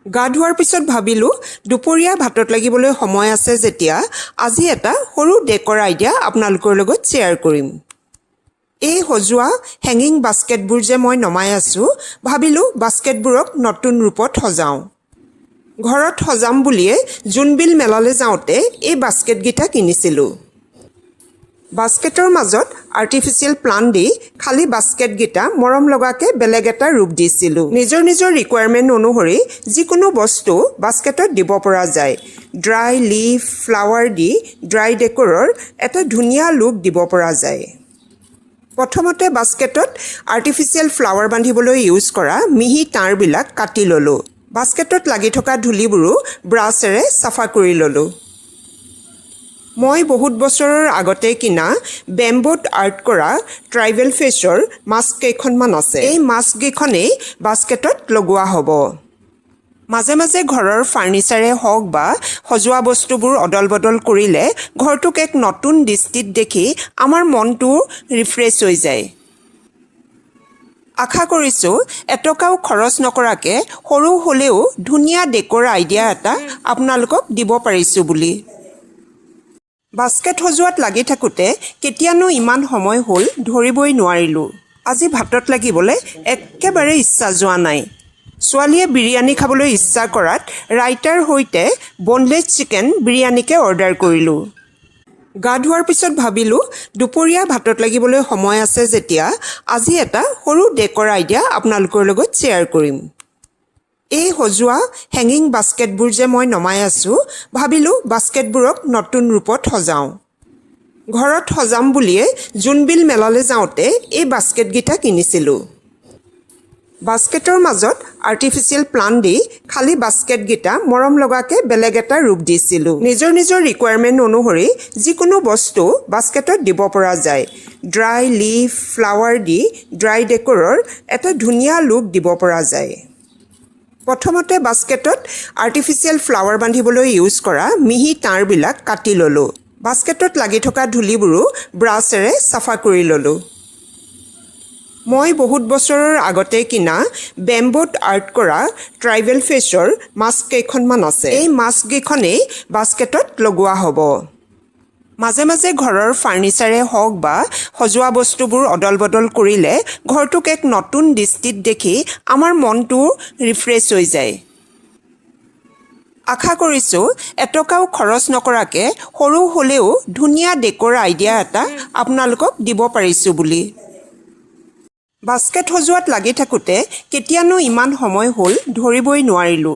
গা ধোৱাৰ পিছত ভাবিলোঁ দুপৰীয়া ভাতত লাগিবলৈ সময় আছে যেতিয়া আজি এটা সৰু ডেকৰ আইডিয়া আপোনালোকৰ লগত শ্বেয়াৰ কৰিম। এই সজোৱা হেঙিং বাস্কেটবোৰ যে মই নমাই আছোঁ, ভাবিলোঁ বাস্কেটবোৰক নতুন ৰূপত সজাওঁ। ঘৰত সজাম বুলিয়ে জোনবিল মেলালৈ যাওঁতে এই বাস্কেটকেইটা কিনিছিলোঁ। বাস্কেটৰ মাজত আৰ্টিফিচিয়েল প্লাণ্ট দি খালী বাস্কেটকেইটা মৰম লগাকৈ বেলেগ এটা ৰূপ দিছিলোঁ। নিজৰ ৰিকুৱাৰমেণ্ট অনুসৰি যিকোনো বস্তু বাস্কেটত দিব পৰা যায়। ড্ৰাই লিফ, ফ্লাৱাৰ দি ড্ৰাই ডেকৰৰ এটা ধুনীয়া লুক দিব পৰা যায়। প্ৰথমতে বাস্কেটত আৰ্টিফিচিয়েল ফ্লাৱাৰ বান্ধিবলৈ ইউজ কৰা মিহি তাঁৰবিলাক কাটি ল'লোঁ। বাস্কেটত লাগি থকা ধূলিবোৰো ব্ৰাছেৰে চাফা কৰি ল'লোঁ। মই বহুত বছৰৰ আগতে কিনা বেম্বুত আৰ্ট কৰা ট্ৰাইবেল ফেচৰ মাস্ক কেইখনমান আছে। এই মাস্ককেইখনেই বাস্কেটত লগোৱা হ'ব। মাজে মাজে ঘৰৰ ফাৰ্নিচাৰে হওক বা সজোৱা বস্তুবোৰ অদল বদল কৰিলে ঘৰটোক এক নতুন দৃষ্টিত দেখি আমাৰ মনটো ৰিফ্ৰেছ হৈ যায়। আশা কৰিছোঁ এটকাও খৰচ নকৰাকৈ সৰু হ'লেও ধুনীয়া ডেকৰ আইডিয়া এটা আপোনালোকক দিব পাৰিছোঁ বুলি। বাস্কেট সজোৱাত লাগি থাকোঁতে কেতিয়ানো ইমান সময় হ'ল ধৰিবই নোৱাৰিলোঁ। আজি ভাতত লাগিবলৈ একেবাৰে ইচ্ছা যোৱা নাই। ছোৱালীয়ে বিৰিয়ানী খাবলৈ ইচ্ছা কৰাত ৰাইতাৰ সৈতে বনলেছ চিকেন বিৰিয়ানীকে অৰ্ডাৰ কৰিলোঁ। গা ধোৱাৰ পিছত ভাবিলোঁ দুপৰীয়া ভাতত লাগিবলৈ সময় আছে যেতিয়া আজি এটা সৰু ডেকৰ আইডিয়া আপোনালোকৰ লগত শ্বেয়াৰ কৰিম। এই সজোৱা হেঙিং বাস্কেটবোৰ যে মই নমাই আছোঁ, ভাবিলোঁ বাস্কেটবোৰক নতুন ৰূপত সজাওঁ। ঘৰত সজাম বুলিয়ে জোনবিল মেলালৈ যাওঁতে এই বাস্কেটকেইটা কিনিছিলোঁ। বাস্কেটৰ মাজত আৰ্টিফিচিয়েল প্লাণ্ট দি খালী বাস্কেটকেইটা মৰম লগাকৈ বেলেগ এটা ৰূপ দিছিলোঁ। নিজৰ ৰিকুৱাৰমেণ্ট অনুসৰি যিকোনো বস্তু বাস্কেটত দিব পৰা যায়। ড্ৰাই লিফ, ফ্লাৱাৰ দি ড্ৰাই ডেকৰৰ এটা ধুনীয়া লুক দিব পৰা যায়। প্ৰথমতে বাস্কেটত আৰ্টিফিচিয়েল ফ্লাৱাৰ বান্ধিবলৈ ইউজ কৰা মিহি তাঁৰবিলাক কাটি ল'লোঁ। বাস্কেটত লাগি থকা ধূলিবোৰো ব্ৰাছেৰে চাফা কৰি ল'লোঁ। মই বহুত বছৰৰ আগতে কিনা বেম্বুত আৰ্ট কৰা ট্ৰাইবেল ফেচৰ মাস্ক কেইখনমান আছে। এই মাস্ককেইখনেই বাস্কেটত লগোৱা হ'ব। মাজে মাজে ঘৰৰ ফাৰ্নিচাৰে হওক বা সজোৱা বস্তুবোৰ অদল বদল কৰিলে ঘৰটোক এক নতুন দৃষ্টিত দেখি আমাৰ মনটো ৰিফ্ৰেছ হৈ যায়। আশা কৰিছোঁ এটকাও খৰচ নকৰাকৈ সৰু হ'লেও ধুনীয়া ডেকৰ আইডিয়া এটা আপোনালোকক দিব পাৰিছোঁ বুলি। বাস্কেট সজোৱাত লাগি থাকোঁতে কেতিয়ানো ইমান সময় হ'ল ধৰিবই নোৱাৰিলোঁ।